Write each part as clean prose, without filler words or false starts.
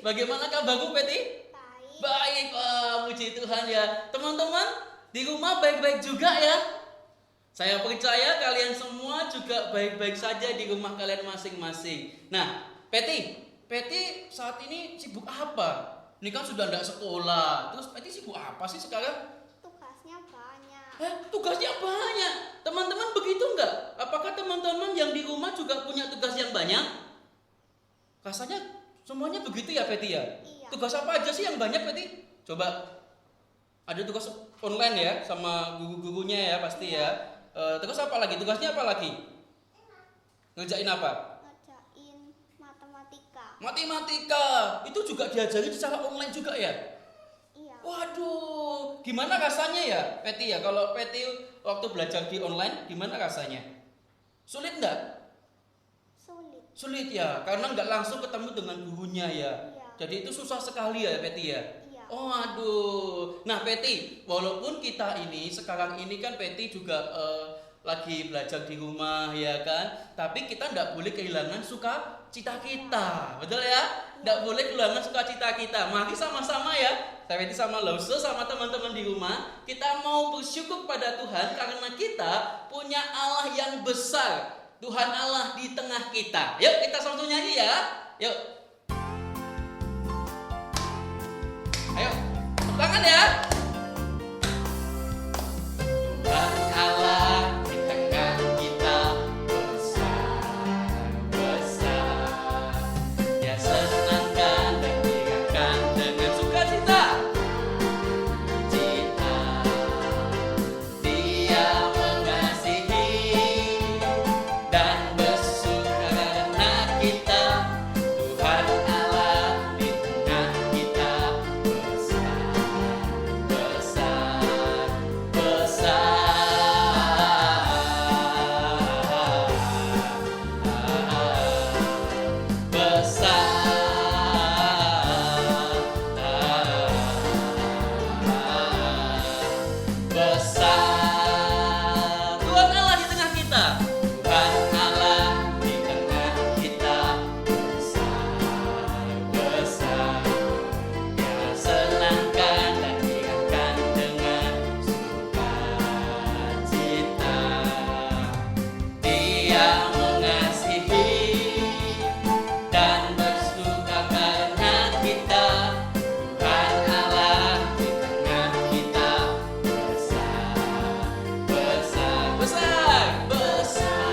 Bagaimana kabarmu Peti? Baik. Baik, puji Tuhan ya. Teman-teman di rumah baik-baik juga ya. Saya percaya kalian semua juga baik-baik saja di rumah kalian masing-masing. Nah, Peti saat ini sibuk apa? Ini kan sudah tidak sekolah. Terus Peti sibuk apa sih sekarang? Tugasnya banyak. Tugasnya banyak. Teman-teman begitu enggak? Apakah teman-teman yang di rumah juga punya tugas yang banyak? Rasanya semuanya begitu ya Peti ya? Iya. Tugas apa aja sih yang banyak Peti? Coba. Ada tugas online ya sama guru-gurunya ya pasti ya. Terus apa lagi? Tugasnya apa lagi? Ngerjain apa? Ngerjain matematika. Matematika. Itu juga diajari secara online juga ya? Iya. Waduh, gimana rasanya ya Peti ya? Kalau Peti waktu belajar di online, gimana rasanya? Sulit enggak? Sulit. Sulit ya, karena nggak langsung ketemu dengan gurunya ya. Iya. Jadi itu susah sekali ya Peti ya. Iya. Oh aduh. Nah Peti, walaupun kita ini sekarang ini kan Peti juga lagi belajar di rumah ya kan, tapi kita nggak boleh kehilangan sukacita kita, betul ya? Nggak boleh kehilangan sukacita kita. Mari sama-sama ya, Peti sama Lause sama teman-teman di rumah, kita mau bersyukur pada Tuhan karena kita punya Allah yang besar. Tuhan Allah di tengah kita. Yuk kita sama-sama nyanyi ya. Yuk. Ayo, tepuk tangan ya. Tuhan Allah di tengah kita besar, besar. Dia senangkan dan tinggalkan dengan sukacita. Cita, Dia mengasihi dan bersuka karena kita. Tuhan Allah di tengah kita besar, besar, besar. Besar. Tuhan Allah di tengah kita. Tuhan Allah di tengah kita. Besar, besar. Dia senangkan dan ringankan dengan sukacita. Dia mengasihi dan bersuka karena kita. Tuhan Allah di tengah kita. Besar, besar, besar, besar.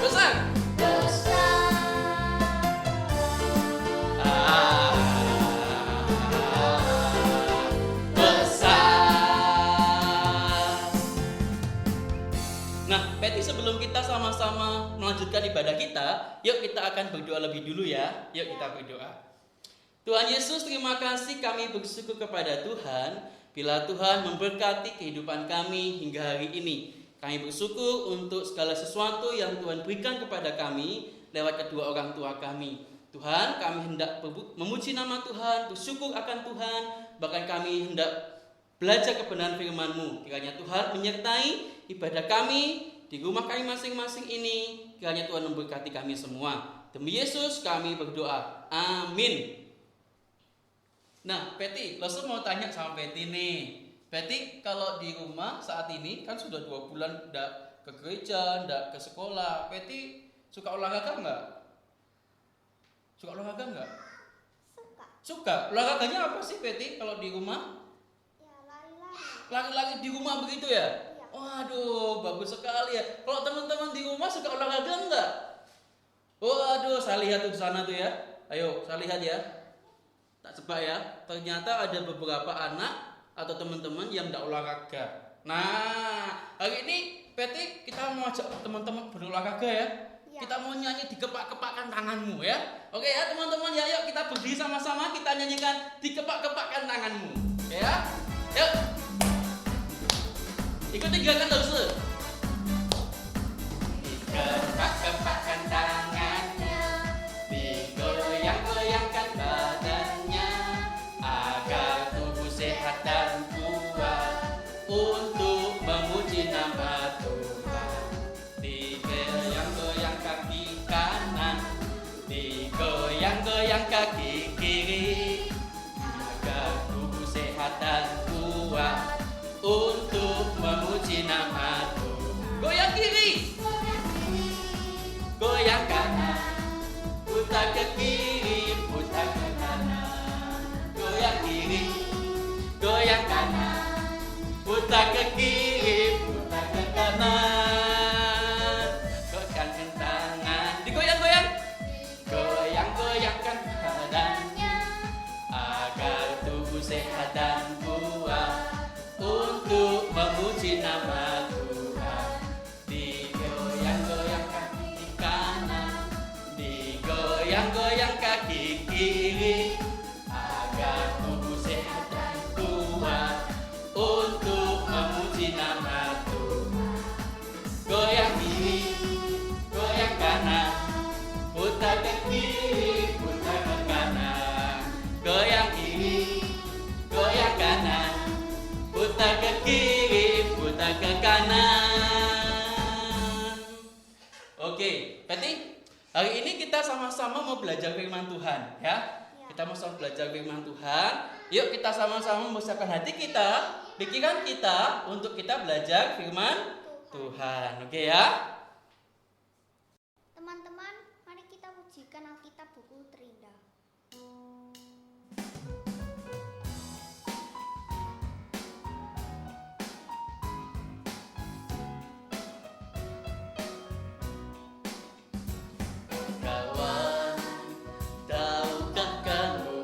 Besar. Besar. Nah, Peti sebelum kita sama-sama melanjutkan ibadah kita, yuk kita akan berdoa lebih dulu ya. Yuk kita berdoa. Tuhan Yesus, terima kasih kami bersyukur kepada Tuhan bila Tuhan memberkati kehidupan kami hingga hari ini. Kami bersyukur untuk segala sesuatu yang Tuhan berikan kepada kami lewat kedua orang tua kami. Tuhan, kami hendak memuji nama Tuhan, bersyukur akan Tuhan, bahkan kami hendak belajar kebenaran firman-Mu. Kiranya Tuhan menyertai ibadah kami di rumah kami masing-masing ini. Kiranya Tuhan memberkati kami semua. Demi Yesus kami berdoa. Amin. Nah, Peti, langsung mau tanya sama Peti nih. Peti, kalau di rumah saat ini kan sudah 2 bulan enggak ke gereja, enggak ke sekolah. Peti suka olahraga enggak? Suka olahraga enggak? Suka. Suka. Olahraganya apa sih Peti kalau di rumah? Ya, lari-lari. Lari-lari di rumah begitu ya? Iya. Waduh, bagus sekali ya. Kalau teman-teman di rumah suka olahraga enggak? Waduh, saya lihat tuh di sana tuh ya. Ayo, saya lihat ya. Tak sebab ya, ternyata ada beberapa anak atau teman-teman yang enggak olahraga. Nah, hari ini Peti kita mau ajak teman-teman berolahraga ya. Ya. Kita mau nyanyi dikepak-kepakkan tanganmu ya. Oke ya teman-teman ya, yuk kita berdiri sama-sama kita nyanyikan dikepak-kepakkan tanganmu. Ya. Yuk. Ikuti gerakan terus. Dikepak-kepakkan tangannya, digoyang-goyangkan badannya, agar tubuh sehat dan kuat untuk memuji nama Tuhan. Digoyang-goyangkan memuji nama Tuhan. Goyang kiri, goyang kanan, putar ke kiri, putar ke kanan. Goyang kiri, goyang kanan, putar ke kiri, putar ke kanan. Goyangkan tangan, digoyang-goyang, goyang-goyangkan badannya agar tubuh sehat dan kuat untuk memuji nama Tuhan. Digoyang-goyang kaki kanan, digoyang-goyang kaki kiri agar tubuh sehat dan kuat untuk memuji nama Tuhan. Goyang kiri, goyang kanan, putar ke kiri, putar ke kanan. Goyang kiri, goyang kanan, putar ke kiri, putar ke kanan. Oke, berarti hari ini kita sama-sama mau belajar firman Tuhan, ya. Kita mau sama belajar firman Tuhan. Yuk kita sama-sama mempersiapkan hati kita, pikiran kita untuk kita belajar firman Tuhan. Oke ya? Teman-teman, mari kita pujikan Alkitab buku terindah. Kawan, tahukah kamu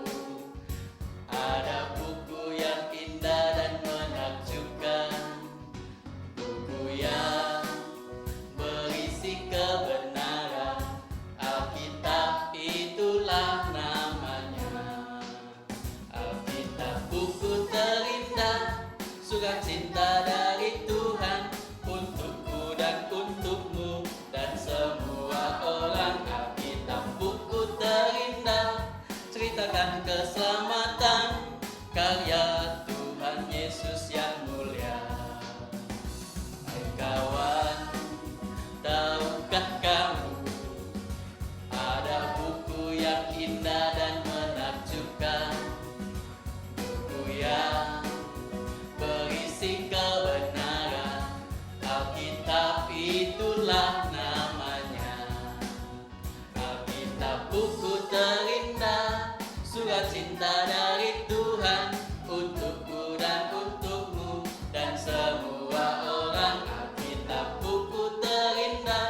ada buku yang indah dan menakjubkan, buku yang berisi kebenaran, Alkitab itulah namanya. Alkitab buku terindah, surat cinta dari Tuhan untukku dan untukmu dan semua orang. Alkitab buku terindah, ceritakan keselamatan karya Tuhan Yesus yang mulia. Hai kawan, tahukah kamu ada buku yang indah dan menakjubkan, buku yang berisi kebenaran, Alkitab itulah namanya. Alkitab buku terindah, surat cinta dari Tuhan untukku dan untukmu dan semua orang. Alkitab buku terindah,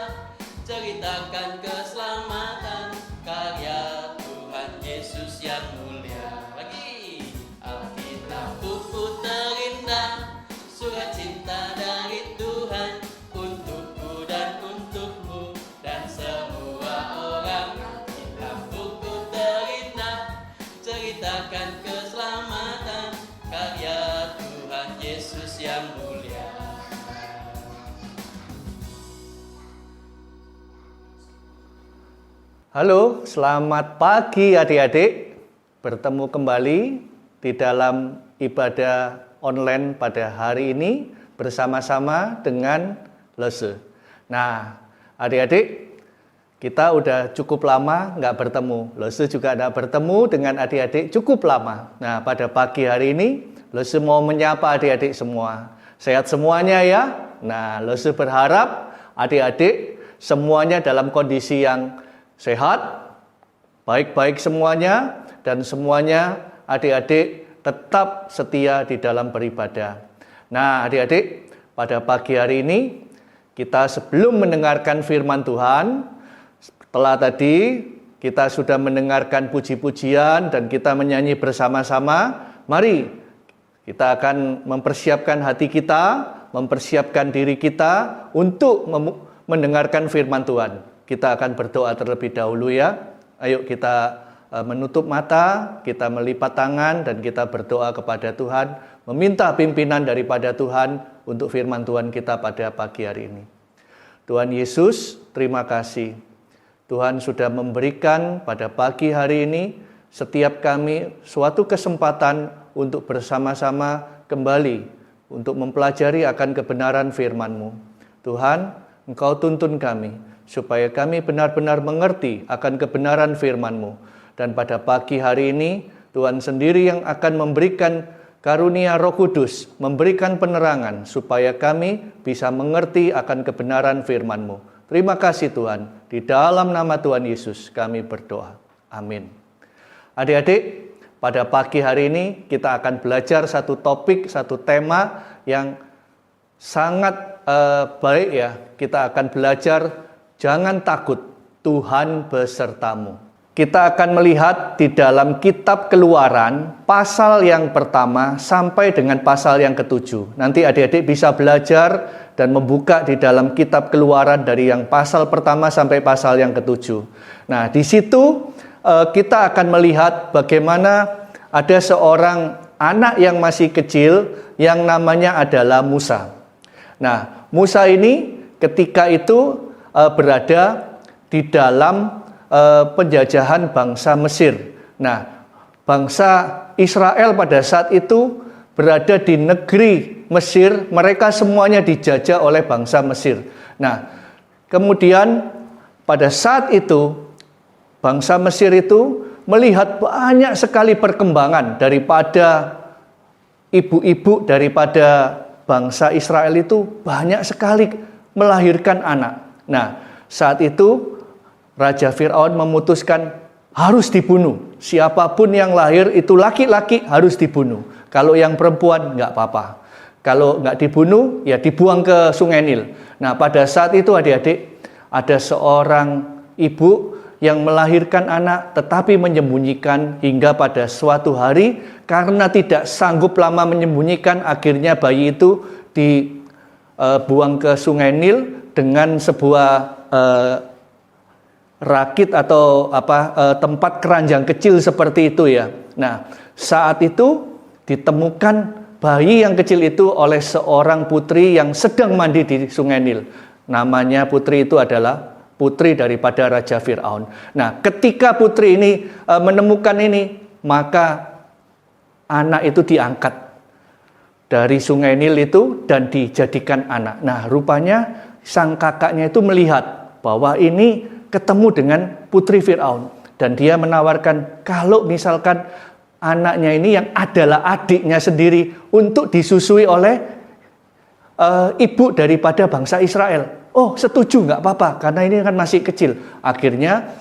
ceritakan keselamatan karya Tuhan Yesus yang mulia. Lagi, Alkitab buku terindah, surat cinta dari Tuhan untukku dan untukmu dan semua orang. Alkitab buku terindah, ceritakan keselamatan karya Tuhan Yesus yang mulia. Halo, selamat pagi adik-adik. Bertemu kembali di dalam ibadah online pada hari ini bersama-sama dengan Lese. Nah, adik-adik, kita udah cukup lama nggak bertemu. Lese juga nggak bertemu dengan adik-adik cukup lama. Nah, pada pagi hari ini, Lese mau menyapa adik-adik semua. Sehat semuanya ya? Nah, Lese berharap adik-adik semuanya dalam kondisi yang sehat, baik-baik semuanya, dan semuanya adik-adik tetap setia di dalam beribadah. Nah, adik-adik, pada pagi hari ini kita sebelum mendengarkan firman Tuhan, setelah tadi kita sudah mendengarkan puji-pujian dan kita menyanyi bersama-sama, mari kita akan mempersiapkan hati kita, mempersiapkan diri kita untuk mendengarkan firman Tuhan. Kita akan berdoa terlebih dahulu ya. Ayo kita menutup mata, kita melipat tangan dan kita berdoa kepada Tuhan, meminta pimpinan daripada Tuhan untuk firman Tuhan kita pada pagi hari ini. Tuhan Yesus, terima kasih. Tuhan sudah memberikan pada pagi hari ini setiap kami suatu kesempatan untuk bersama-sama kembali untuk mempelajari akan kebenaran firman-Mu. Tuhan, Engkau tuntun kami supaya kami benar-benar mengerti akan kebenaran firman-Mu. Dan pada pagi hari ini, Tuhan sendiri yang akan memberikan Karunia Roh Kudus memberikan penerangan supaya kami bisa mengerti akan kebenaran firman-Mu. Terima kasih Tuhan, di dalam nama Tuhan Yesus kami berdoa. Amin. Adik-adik, pada pagi hari ini kita akan belajar satu topik, satu tema yang sangat baik ya. Kita akan belajar jangan takut, Tuhan besertamu. Kita akan melihat di dalam kitab Keluaran pasal yang pertama sampai dengan pasal yang ke-7. Nanti adik-adik bisa belajar dan membuka di dalam kitab Keluaran dari yang pasal pertama sampai pasal yang ke-7. Nah, di situ kita akan melihat bagaimana ada seorang anak yang masih kecil yang namanya adalah Musa. Nah, Musa ini ketika itu berada di dalam penjajahan bangsa Mesir. Nah, bangsa Israel pada saat itu berada di negeri Mesir, mereka semuanya dijajah oleh bangsa Mesir. Nah, kemudian pada saat itu bangsa Mesir itu melihat banyak sekali perkembangan daripada ibu-ibu daripada bangsa Israel itu banyak sekali melahirkan anak. Nah, saat itu Raja Fir'aun memutuskan harus dibunuh. Siapapun yang lahir itu laki-laki harus dibunuh. Kalau yang perempuan nggak apa-apa. Kalau nggak dibunuh ya dibuang ke Sungai Nil. Nah, pada saat itu adik-adik ada seorang ibu yang melahirkan anak tetapi menyembunyikan hingga pada suatu hari karena tidak sanggup lama menyembunyikan, akhirnya bayi itu dibuang ke Sungai Nil dengan sebuah rakit atau tempat keranjang kecil seperti itu ya. Nah, saat itu ditemukan bayi yang kecil itu oleh seorang putri yang sedang mandi di Sungai Nil. Namanya putri itu adalah putri daripada Raja Fir'aun. Nah, ketika putri ini menemukan ini, maka anak itu diangkat dari Sungai Nil itu dan dijadikan anak. Nah, rupanya sang kakaknya itu melihat bahwa ini ketemu dengan putri Fir'aun. Dan dia menawarkan kalau misalkan anaknya ini yang adalah adiknya sendiri untuk disusui oleh ibu daripada bangsa Israel. Oh, setuju, nggak apa-apa, karena ini kan masih kecil. Akhirnya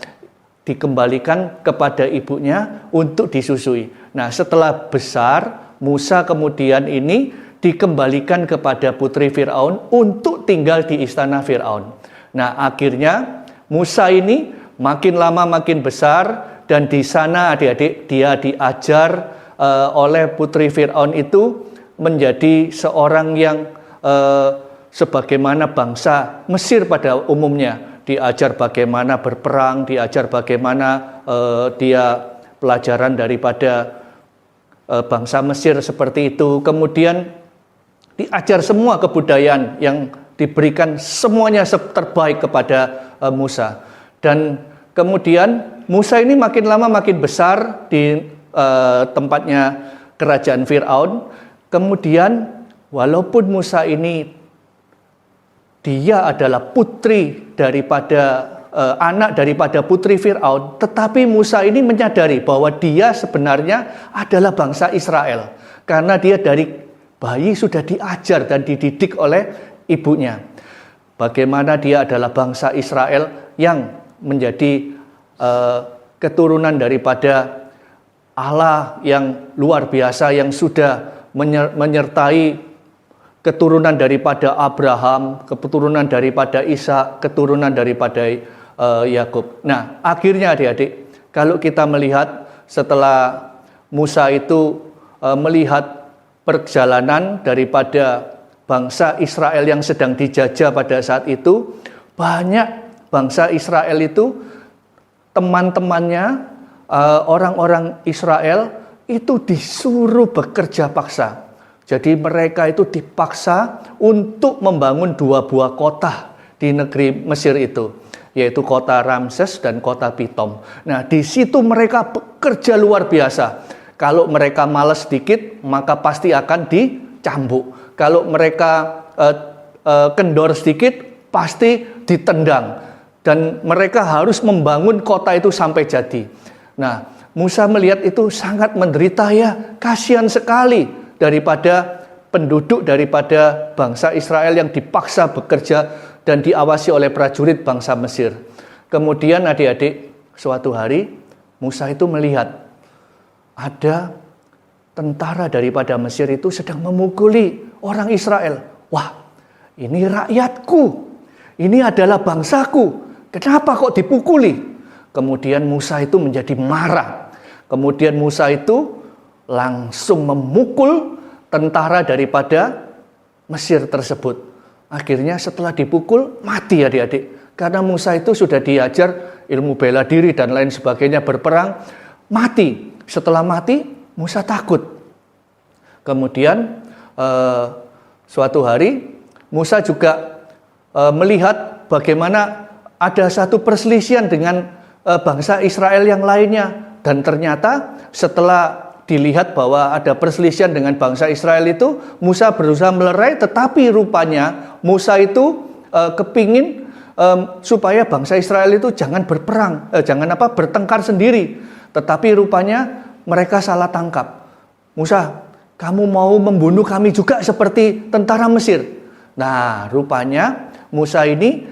dikembalikan kepada ibunya untuk disusui. Nah, setelah besar, Musa kemudian ini dikembalikan kepada putri Fir'aun untuk tinggal di istana Fir'aun. Nah, akhirnya Musa ini makin lama makin besar dan di sana adik-adik dia diajar oleh putri Fir'aun itu menjadi seorang yang sebagaimana bangsa Mesir pada umumnya. Diajar bagaimana berperang, diajar bagaimana dia pelajaran daripada bangsa Mesir seperti itu. Kemudian diajar semua kebudayaan yang diberikan semuanya terbaik kepada Musa. Dan kemudian Musa ini makin lama makin besar di tempatnya kerajaan Fir'aun. Kemudian walaupun Musa ini dia adalah putri daripada anak daripada putri Fir'aun, tetapi Musa ini menyadari bahwa dia sebenarnya adalah bangsa Israel karena dia dari bayi sudah diajar dan dididik oleh ibunya. Bagaimana dia adalah bangsa Israel yang menjadi keturunan daripada Allah yang luar biasa yang sudah menyertai keturunan daripada Abraham, keturunan daripada Ishak, keturunan daripada Yakub. Nah, akhirnya adik-adik, kalau kita melihat setelah Musa itu melihat perjalanan daripada bangsa Israel yang sedang dijajah pada saat itu, banyak bangsa Israel itu, teman-temannya, orang-orang Israel itu disuruh bekerja paksa. Jadi mereka itu dipaksa untuk membangun 2 buah kota di negeri Mesir itu, yaitu kota Ramses dan kota Pitom. Nah, di situ mereka bekerja luar biasa. Kalau mereka malas sedikit, maka pasti akan dicambuk. Kalau mereka kendor sedikit, pasti ditendang. Dan mereka harus membangun kota itu sampai jadi. Nah, Musa melihat itu sangat menderita ya, kasihan sekali. daripada penduduk daripada bangsa Israel yang dipaksa bekerja dan diawasi oleh prajurit bangsa Mesir. Kemudian adik-adik, suatu hari Musa itu melihat ada tentara daripada Mesir itu sedang memukuli orang Israel. Wah, ini rakyatku, ini adalah bangsaku, kenapa kok dipukuli? Kemudian Musa itu menjadi marah. Kemudian Musa itu langsung memukul tentara daripada Mesir tersebut. Akhirnya setelah dipukul, mati adik-adik. Karena Musa itu sudah diajar ilmu bela diri dan lain sebagainya, berperang, mati. Setelah mati, Musa takut. Kemudian suatu hari Musa juga melihat bagaimana ada satu perselisihan dengan bangsa Israel yang lainnya. Dan ternyata setelah dilihat bahwa ada perselisihan dengan bangsa Israel itu, Musa berusaha melerai, tetapi rupanya Musa itu kepingin supaya bangsa Israel itu jangan berperang, bertengkar sendiri. Tetapi rupanya mereka salah tangkap. Musa, kamu mau membunuh kami juga seperti tentara Mesir. Nah, rupanya Musa ini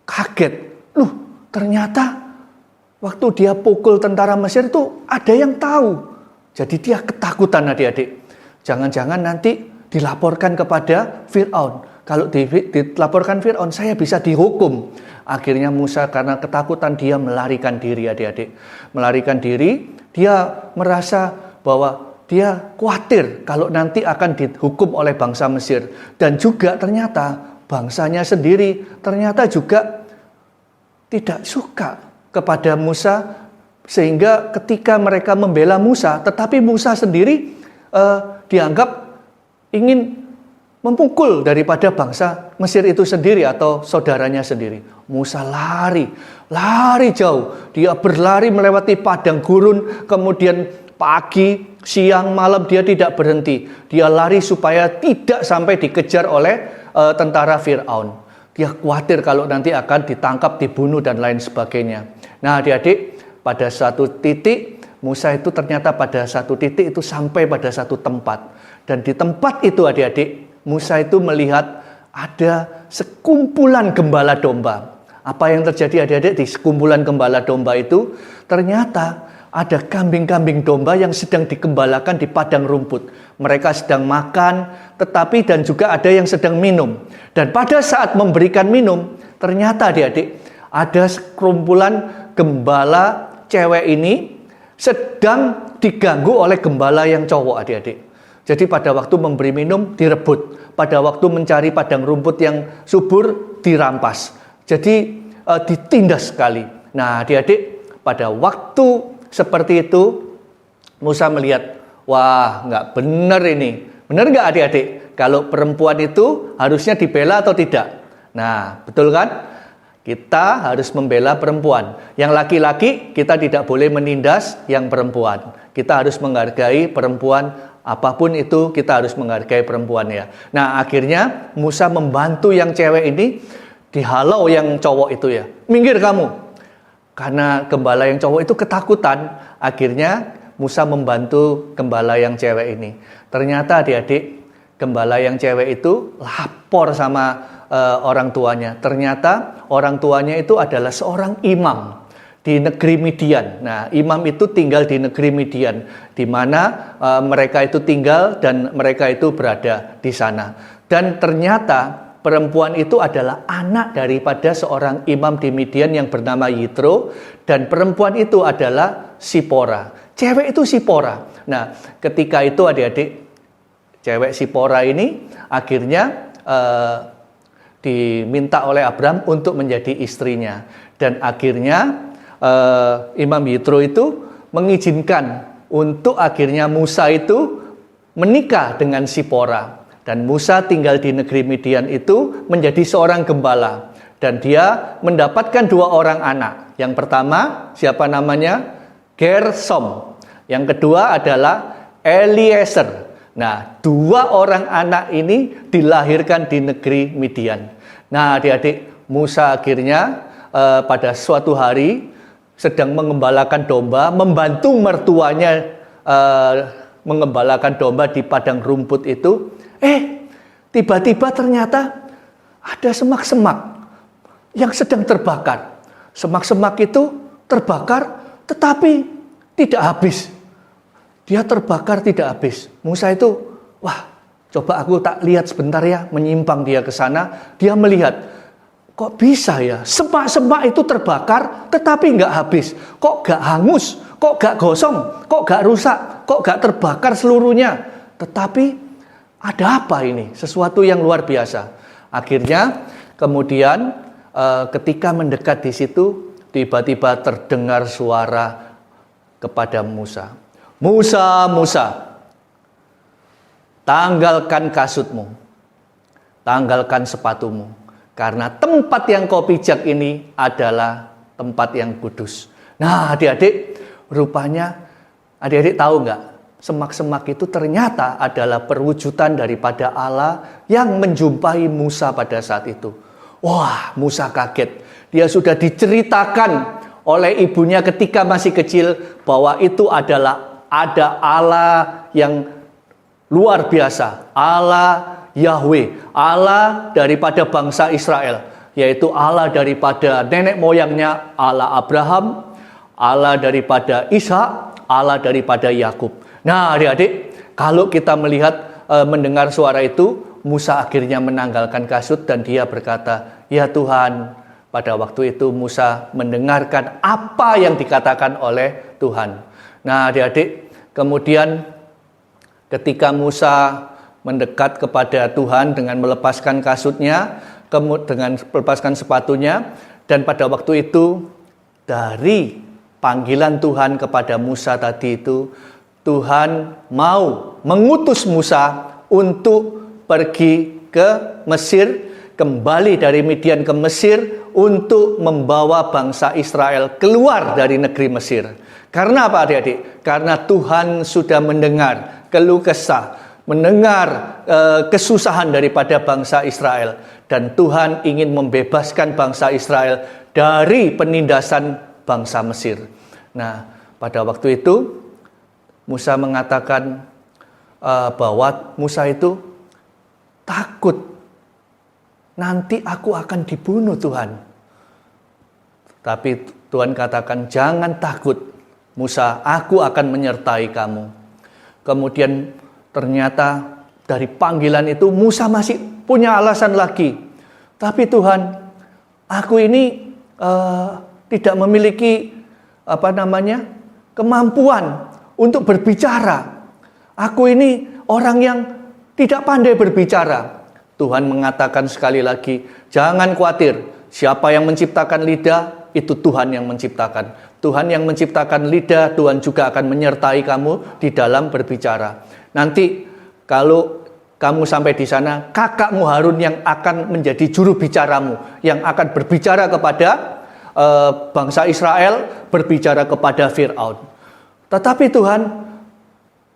kaget. Loh, ternyata waktu dia pukul tentara Mesir itu ada yang tahu. Jadi dia ketakutan adik-adik. Jangan-jangan nanti dilaporkan kepada Fir'aun. Kalau dilaporkan Fir'aun, saya bisa dihukum. Akhirnya Musa karena ketakutan dia melarikan diri adik-adik. Melarikan diri, dia merasa bahwa dia khawatir kalau nanti akan dihukum oleh bangsa Mesir. Dan juga ternyata bangsanya sendiri ternyata juga tidak suka kepada Musa. Sehingga ketika mereka membela Musa, tetapi Musa sendiri dianggap ingin memukul daripada bangsa Mesir itu sendiri atau saudaranya sendiri. Musa lari jauh. Dia berlari melewati padang gurun, kemudian pagi, siang, malam dia tidak berhenti. Dia lari supaya tidak sampai dikejar oleh tentara Fir'aun. Dia khawatir kalau nanti akan ditangkap, dibunuh dan lain sebagainya. Nah, adik-adik, pada satu titik Musa itu ternyata pada satu titik itu sampai pada satu tempat. Dan di tempat itu adik-adik, Musa itu melihat ada sekumpulan gembala domba. Apa yang terjadi adik-adik di sekumpulan gembala domba itu? Ternyata ada kambing-kambing domba yang sedang digembalakan di padang rumput. Mereka sedang makan, tetapi dan juga ada yang sedang minum. Dan pada saat memberikan minum, ternyata adik-adik ada sekumpulan gembala cewek ini sedang diganggu oleh gembala yang cowok adik-adik. Jadi pada waktu memberi minum direbut, pada waktu mencari padang rumput yang subur dirampas. Jadi ditindas sekali. Nah, adik-adik, pada waktu seperti itu Musa melihat, wah, nggak benar ini. Benar nggak adik-adik? Kalau perempuan itu harusnya dibela atau tidak? Nah, betul kan? Kita harus membela perempuan. Yang laki-laki kita tidak boleh menindas yang perempuan. Kita harus menghargai perempuan, apapun itu kita harus menghargai perempuan ya. Nah, akhirnya Musa membantu yang cewek ini, dihalau yang cowok itu ya. Minggir kamu. Karena gembala yang cowok itu ketakutan, akhirnya Musa membantu gembala yang cewek ini. Ternyata adik-adik, gembala yang cewek itu lapor sama orang tuanya. Ternyata orang tuanya itu adalah seorang imam di negeri Midian. Nah, imam itu tinggal di negeri Midian, di mana mereka itu tinggal dan mereka itu berada di sana. Dan ternyata perempuan itu adalah anak daripada seorang imam di Midian yang bernama Yitro, dan perempuan itu adalah Sipora. Cewek itu Sipora. Nah, ketika itu adik-adik, cewek Sipora ini akhirnya diminta oleh Abraham untuk menjadi istrinya. Dan akhirnya Imam Yitro itu mengizinkan untuk akhirnya Musa itu menikah dengan Sipora. Dan Musa tinggal di negeri Midian itu menjadi seorang gembala. Dan dia mendapatkan 2 orang anak. Yang pertama, siapa namanya? Gersom. Yang kedua adalah Eliezer. Nah, 2 orang anak ini dilahirkan di negeri Midian. Nah, adik-adik, Musa akhirnya pada suatu hari sedang mengembalakan domba, membantu mertuanya mengembalakan domba di padang rumput itu, tiba-tiba ternyata ada semak-semak yang sedang terbakar. Semak-semak itu terbakar tetapi tidak habis. Dia terbakar tidak habis. Musa itu, wah, coba aku tak lihat sebentar ya, menyimpang dia ke sana. Dia melihat, kok bisa ya, semak-semak itu terbakar tetapi nggak habis. Kok nggak hangus, kok nggak gosong, kok nggak rusak, kok nggak terbakar seluruhnya. Tetapi ada apa ini? Sesuatu yang luar biasa. Akhirnya kemudian ketika mendekat di situ, tiba-tiba terdengar suara kepada Musa. Musa, Musa, tanggalkan kasutmu, tanggalkan sepatumu, karena tempat yang kau pijak ini adalah tempat yang kudus. Nah, adik-adik, rupanya adik-adik tahu nggak? Semak-semak itu ternyata adalah perwujudan daripada Allah yang menjumpai Musa pada saat itu. Wah, Musa kaget. Dia sudah diceritakan oleh ibunya ketika masih kecil bahwa itu adalah ada Allah yang luar biasa. Allah Yahweh, Allah daripada bangsa Israel, yaitu Allah daripada nenek moyangnya, Allah Abraham, Allah daripada Ishak, Allah daripada Yakub. Nah, adik-adik, kalau kita melihat, mendengar suara itu, Musa akhirnya menanggalkan kasut dan dia berkata, ya Tuhan, pada waktu itu Musa mendengarkan apa yang dikatakan oleh Tuhan. Nah, adik-adik, kemudian ketika Musa mendekat kepada Tuhan dengan melepaskan kasutnya, dengan melepaskan sepatunya, dan pada waktu itu dari panggilan Tuhan kepada Musa tadi itu, Tuhan mau mengutus Musa untuk pergi ke Mesir, kembali dari Midian ke Mesir untuk membawa bangsa Israel keluar dari negeri Mesir. Karena apa adik-adik? Karena Tuhan sudah mendengar keluh kesah, mendengar kesusahan daripada bangsa Israel. Dan Tuhan ingin membebaskan bangsa Israel dari penindasan bangsa Mesir. Nah, pada waktu itu Musa mengatakan bahwa Musa itu takut nanti aku akan dibunuh Tuhan. Tapi Tuhan katakan, jangan takut Musa, aku akan menyertai kamu. Kemudian ternyata dari panggilan itu Musa masih punya alasan lagi. Tapi Tuhan, aku ini tidak memiliki kemampuan untuk berbicara. Aku ini orang yang tidak pandai berbicara. Tuhan mengatakan sekali lagi, jangan khawatir. Siapa yang menciptakan lidah, itu Tuhan yang menciptakan. Tuhan yang menciptakan lidah, Tuhan juga akan menyertai kamu di dalam berbicara. Nanti kalau kamu sampai di sana, kakakmu Harun yang akan menjadi juru bicaramu, yang akan berbicara kepada bangsa Israel, berbicara kepada Fir'aun. Tetapi Tuhan,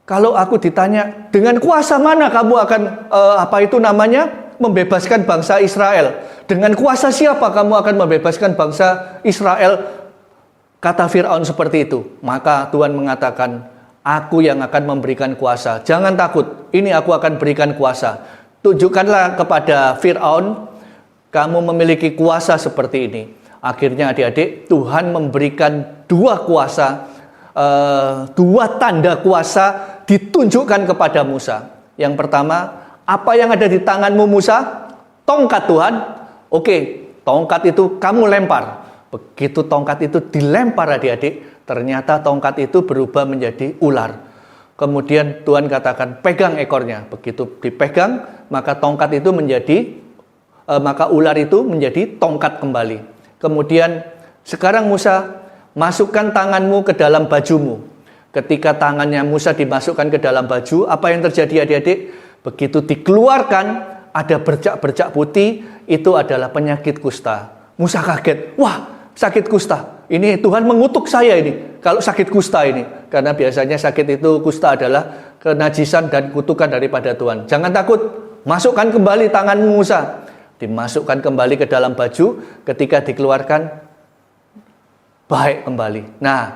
kalau aku ditanya, dengan kuasa mana kamu akan membebaskan bangsa Israel? Dengan kuasa siapa kamu akan membebaskan bangsa Israel? Kata Fir'aun seperti itu. Maka Tuhan mengatakan, aku yang akan memberikan kuasa. Jangan takut, ini aku akan berikan kuasa. Tunjukkanlah kepada Fir'aun, kamu memiliki kuasa seperti ini. Akhirnya adik-adik, Tuhan memberikan dua kuasa, dua tanda kuasa ditunjukkan kepada Musa. Yang pertama, apa yang ada di tanganmu Musa? Tongkat Tuhan. Oke, tongkat itu kamu lempar. Begitu tongkat itu dilempar adik-adik, ternyata tongkat itu berubah menjadi ular. Kemudian Tuhan katakan, pegang ekornya. Begitu dipegang, maka tongkat itu maka ular itu menjadi tongkat kembali. Kemudian sekarang Musa, masukkan tanganmu ke dalam bajumu. Ketika tangannya Musa dimasukkan ke dalam baju, apa yang terjadi adik-adik? Begitu dikeluarkan, ada bercak-bercak putih, itu adalah penyakit kusta. Musa kaget, wah, sakit kusta. Ini Tuhan mengutuk saya ini, kalau sakit kusta ini. Karena biasanya sakit itu kusta adalah kenajisan dan kutukan daripada Tuhan. Jangan takut, masukkan kembali tanganmu Musa. Dimasukkan kembali ke dalam baju, ketika dikeluarkan, baik kembali. Nah,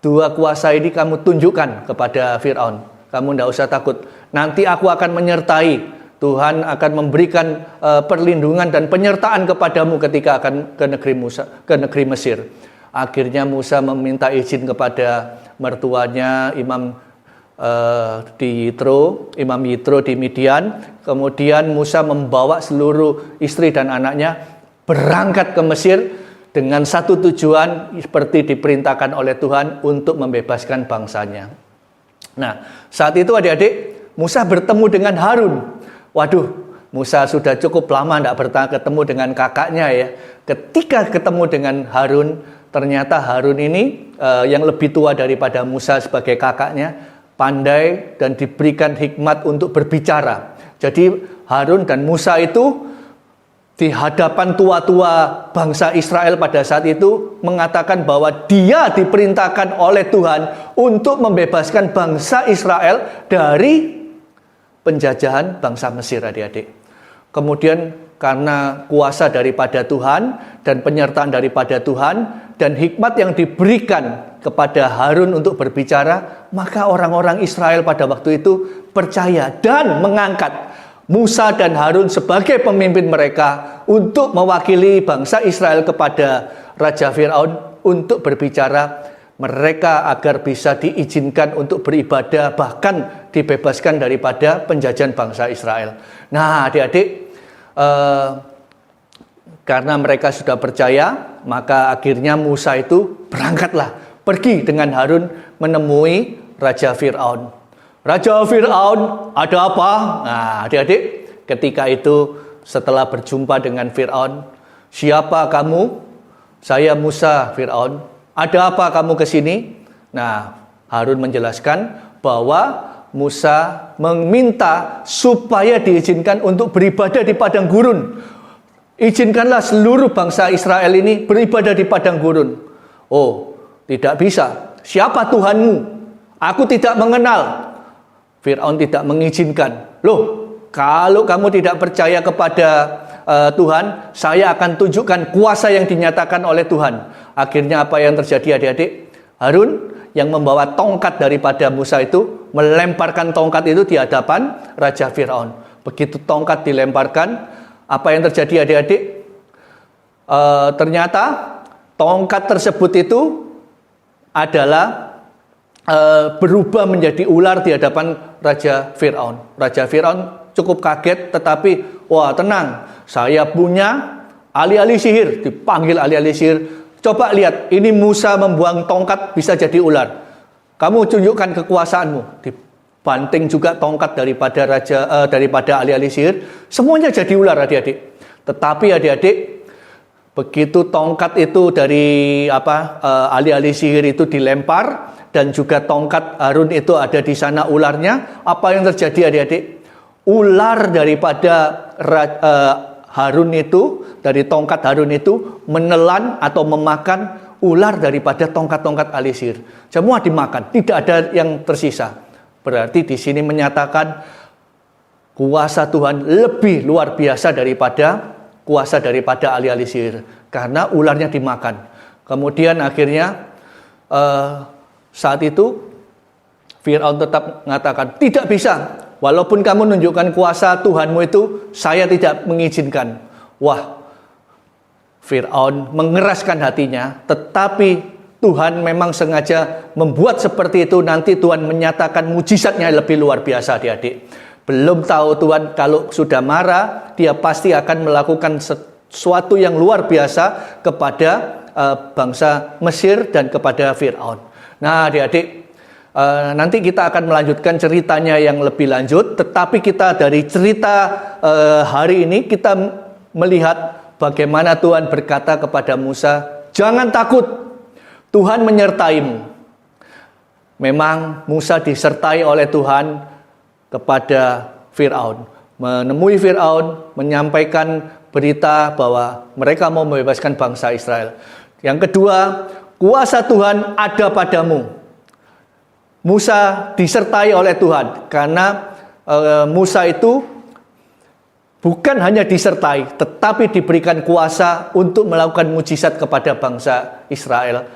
dua kuasa ini kamu tunjukkan kepada Fir'aun. kamu tidak usah takut. Nanti aku akan menyertai. Tuhan akan memberikan perlindungan dan penyertaan kepadamu ketika akan ke negeri Mesir. Akhirnya Musa meminta izin kepada mertuanya Imam Imam Yitro di Midian. Kemudian Musa membawa seluruh istri dan anaknya berangkat ke Mesir dengan satu tujuan seperti diperintahkan oleh Tuhan untuk membebaskan bangsanya. Nah, saat itu adik-adik, Musa bertemu dengan Harun. Waduh, Musa sudah cukup lama tidak ketemu dengan kakaknya ya. Ketika ketemu dengan Harun, ternyata Harun ini yang lebih tua daripada Musa sebagai kakaknya, pandai dan diberikan hikmat untuk berbicara. Jadi Harun dan Musa itu di hadapan tua-tua bangsa Israel pada saat itu mengatakan bahwa dia diperintahkan oleh Tuhan untuk membebaskan bangsa Israel dari penjajahan bangsa Mesir, adik-adik. Kemudian karena kuasa daripada Tuhan dan penyertaan daripada Tuhan dan hikmat yang diberikan kepada Harun untuk berbicara, maka orang-orang Israel pada waktu itu percaya dan mengangkat Musa dan Harun sebagai pemimpin mereka untuk mewakili bangsa Israel kepada Raja Fir'aun untuk berbicara mereka agar bisa diizinkan untuk beribadah, bahkan dibebaskan daripada penjajahan bangsa Israel. Nah, adik-adik, karena mereka sudah percaya, maka akhirnya Musa itu berangkatlah, pergi dengan Harun menemui Raja Fir'aun. Raja Fir'aun, ada apa? Nah, adik-adik, ketika itu setelah berjumpa dengan Fir'aun, siapa kamu? Saya Musa, Fir'aun. Ada apa kamu ke sini? Nah, Harun menjelaskan bahwa Musa meminta supaya diizinkan untuk beribadah di padang gurun. Izinkanlah seluruh bangsa Israel ini beribadah di padang gurun. Oh, tidak bisa. Siapa Tuhanmu? Aku tidak mengenal. Fir'aun tidak mengizinkan. Loh, kalau kamu tidak percaya kepada Tuhan, saya akan tunjukkan kuasa yang dinyatakan oleh Tuhan. Akhirnya apa yang terjadi, adik-adik? Harun yang membawa tongkat daripada Musa itu melemparkan tongkat itu di hadapan Raja Fir'aun. Begitu tongkat dilemparkan, apa yang terjadi, adik-adik? Ternyata tongkat tersebut itu adalah berubah menjadi ular di hadapan Raja Fir'aun. Raja Fir'aun cukup kaget, tetapi wah, tenang, saya punya ahli-ahli sihir. Dipanggil ahli-ahli sihir. Coba lihat, ini Musa membuang tongkat bisa jadi ular. Kamu tunjukkan kekuasaanmu. Dibanting juga tongkat daripada ahli-ahli sihir. Semuanya jadi ular, adik-adik. Tetapi adik-adik, begitu tongkat itu dari ahli-ahli sihir itu dilempar dan juga tongkat Harun itu ada di sana ularnya, apa yang terjadi, adik-adik? Ular daripada Harun itu, dari tongkat Harun itu menelan atau memakan ular daripada tongkat-tongkat ahli sihir. Semua dimakan, tidak ada yang tersisa. Berarti di sini menyatakan kuasa Tuhan lebih luar biasa daripada kuasa daripada ahli-ahli sihir, karena ularnya dimakan. Kemudian akhirnya saat itu Fir'aun tetap mengatakan, tidak bisa. Walaupun kamu menunjukkan kuasa Tuhanmu itu, saya tidak mengizinkan. Wah, Fir'aun mengeraskan hatinya, tetapi Tuhan memang sengaja membuat seperti itu. Nanti Tuhan menyatakan mujizatnya lebih luar biasa, adik-adik. Belum tahu Tuhan kalau sudah marah, dia pasti akan melakukan sesuatu yang luar biasa kepada bangsa Mesir dan kepada Fir'aun. Nah, adik-adik, nanti kita akan melanjutkan ceritanya yang lebih lanjut, tetapi kita dari cerita hari ini kita melihat bagaimana Tuhan berkata kepada Musa, jangan takut, Tuhan menyertaimu. Memang Musa disertai oleh Tuhan kepada Fir'aun, menemui Fir'aun, menyampaikan berita bahwa mereka mau membebaskan bangsa Israel. Yang kedua, kuasa Tuhan ada padamu. Musa disertai oleh Tuhan, karena Musa itu bukan hanya disertai, tetapi diberikan kuasa untuk melakukan mujizat kepada bangsa Israel,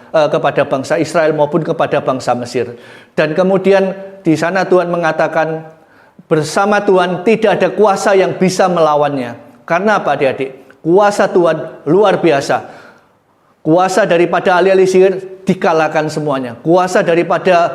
maupun kepada bangsa Mesir. Dan kemudian di sana Tuhan mengatakan bersama Tuhan tidak ada kuasa yang bisa melawannya. Karena apa adik-adik? Kuasa Tuhan luar biasa. Kuasa daripada ahli-ahli sihir dikalahkan semuanya. Kuasa daripada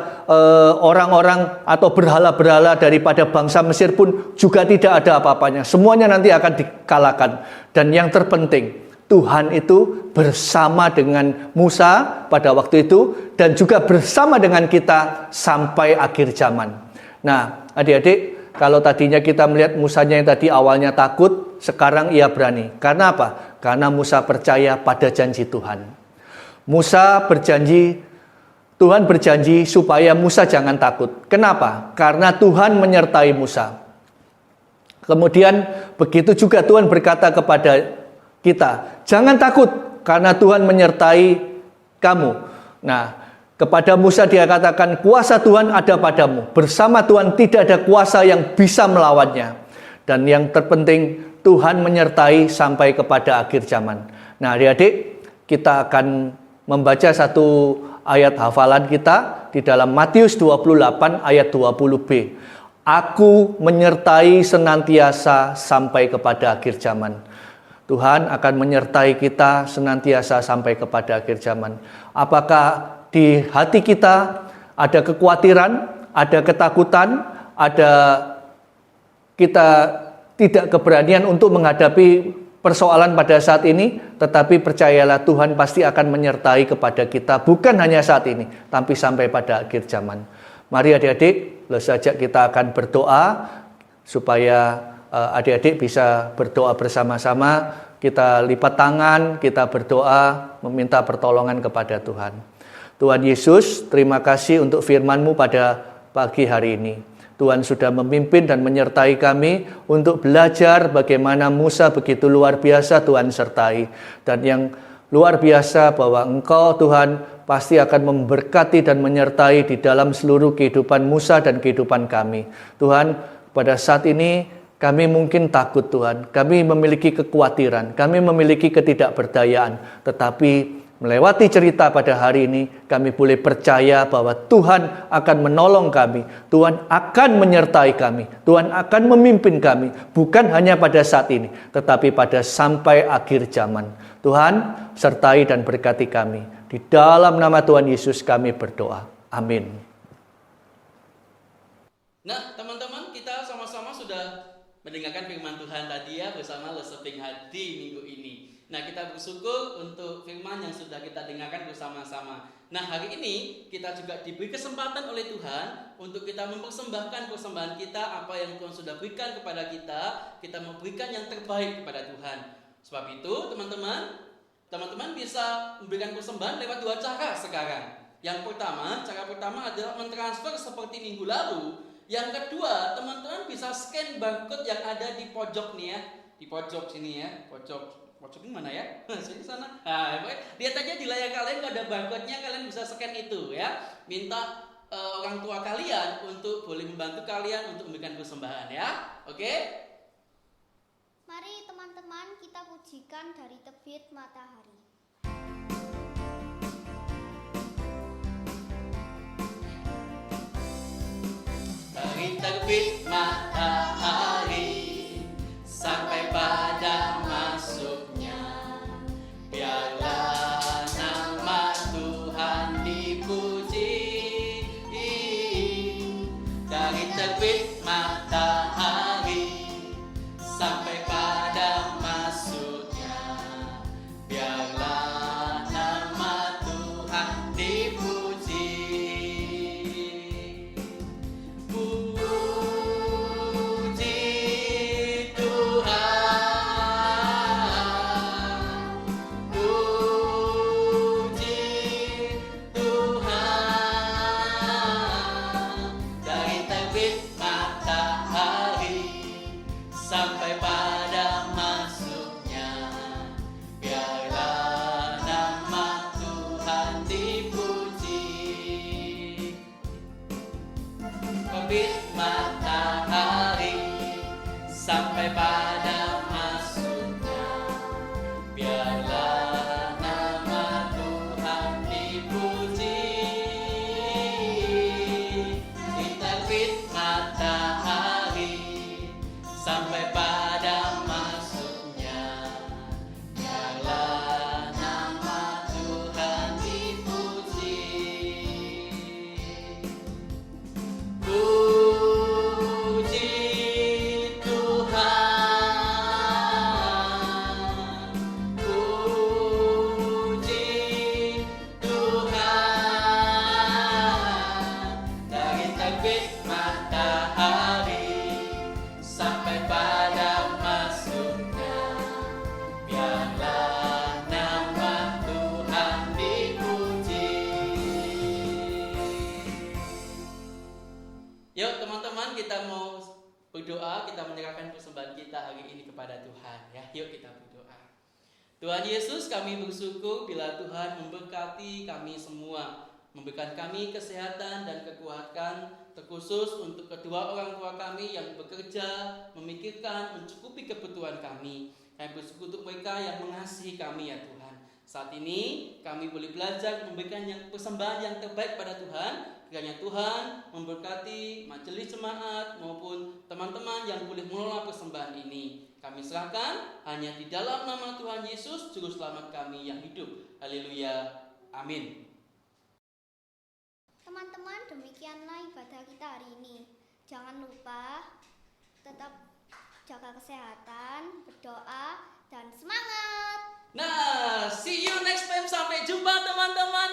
orang-orang atau berhala-berhala daripada bangsa Mesir pun juga tidak ada apa-apanya. Semuanya nanti akan dikalahkan. Dan yang terpenting, Tuhan itu bersama dengan Musa pada waktu itu dan juga bersama dengan kita sampai akhir zaman. Nah, adik-adik, kalau tadinya kita melihat Musanya yang tadi awalnya takut, sekarang ia berani. Karena apa? Karena Musa percaya pada janji Tuhan. Musa berjanji, Tuhan berjanji supaya Musa jangan takut. Kenapa? Karena Tuhan menyertai Musa. Kemudian begitu juga Tuhan berkata kepada kita, jangan takut karena Tuhan menyertai kamu. Nah, kepada Musa dia katakan, kuasa Tuhan ada padamu. Bersama Tuhan tidak ada kuasa yang bisa melawannya. Dan yang terpenting, Tuhan menyertai sampai kepada akhir zaman. Nah, adik-adik, kita akan membaca satu ayat hafalan kita di dalam Matius 28 ayat 20b. Aku menyertai senantiasa sampai kepada akhir zaman. Tuhan akan menyertai kita senantiasa sampai kepada akhir zaman. Apakah di hati kita ada kekhawatiran, ada ketakutan, ada kita tidak keberanian untuk menghadapi persoalan pada saat ini, tetapi percayalah Tuhan pasti akan menyertai kepada kita, bukan hanya saat ini, tapi sampai pada akhir zaman. Mari adik-adik, saja kita akan berdoa supaya adik-adik bisa berdoa bersama-sama. Kita lipat tangan, kita berdoa, meminta pertolongan kepada Tuhan. Tuhan Yesus, terima kasih untuk firman-Mu pada pagi hari ini. Tuhan sudah memimpin dan menyertai kami untuk belajar bagaimana Musa begitu luar biasa Tuhan sertai. Dan yang luar biasa bahwa Engkau Tuhan pasti akan memberkati dan menyertai di dalam seluruh kehidupan Musa dan kehidupan kami. Tuhan, pada saat ini kami mungkin takut Tuhan. Kami memiliki kekhawatiran, kami memiliki ketidakberdayaan. Tetapi melewati cerita pada hari ini, kami boleh percaya bahwa Tuhan akan menolong kami. Tuhan akan menyertai kami. Tuhan akan memimpin kami. Bukan hanya pada saat ini, tetapi pada sampai akhir zaman. Tuhan, sertai dan berkati kami. Di dalam nama Tuhan Yesus kami berdoa. Amin. Nah, teman-teman, kita sama-sama sudah mendengarkan firman Tuhan tadi ya bersama Leseping Hati minggu ini. Nah, kita bersyukur untuk firman yang sudah kita dengarkan bersama-sama. Nah, hari ini kita juga diberi kesempatan oleh Tuhan untuk kita mempersembahkan persembahan kita, apa yang Tuhan sudah berikan kepada kita memberikan yang terbaik kepada Tuhan. Sebab itu, teman-teman bisa memberikan persembahan lewat dua cara sekarang. Yang pertama, cara pertama adalah mentransfer seperti minggu lalu. Yang kedua, teman-teman bisa scan barcode yang ada di pojok nih ya, di pojok sini ya, pojok ini mana ya? Sini sana. Nah, lihat aja di layar kalian kalau ada barcode-nya, kalian bisa scan itu ya. Minta orang tua kalian untuk boleh membantu kalian untuk memberikan persembahan ya. Oke? Mari teman-teman kita pujikan dari terbit matahari. Dari terbit matahari sampai pada masuknya, biarlah nama Tuhan dipuji. Dari terbit matahari sampai pada masuknya, biarlah nama Tuhan dipuji. Sampai pada masuknya, biarlah nama Tuhan dipuji. Terbit matahari sampai pada masuknya, biarlah nama Tuhan dipuji. Di terbit sampai pada masuknya. Biarlah nama Tuhan dipuji. Puji Tuhan, puji Tuhan, dari terbit matahari sampai pada masuknya. Biarlah nama Tuhan dipuji. Yuk teman-teman, kita mau berdoa, kita menyerahkan persembahan kita hari ini kepada Tuhan ya. Yuk kita berdoa. Tuhan Yesus, kami bersyukur bila Tuhan memberkati kami semua, memberikan kami kesehatan dan kekuatan, terkhusus untuk kedua orang tua kami yang bekerja, memikirkan, mencukupi kebutuhan kami. Kami bersyukur untuk mereka yang mengasihi kami ya Tuhan. Saat ini kami boleh belajar memberikan persembahan yang terbaik pada Tuhan. Kiranya Tuhan memberkati majelis jemaat maupun teman-teman yang boleh mengelola persembahan ini. Kami serahkan hanya di dalam nama Tuhan Yesus, Juru Selamat kami yang hidup. Haleluya. Amin. Teman-teman, demikianlah ibadah kita hari ini. Jangan lupa tetap jaga kesehatan, berdoa, dan semangat. Nah, see you next time. Sampai jumpa teman-teman.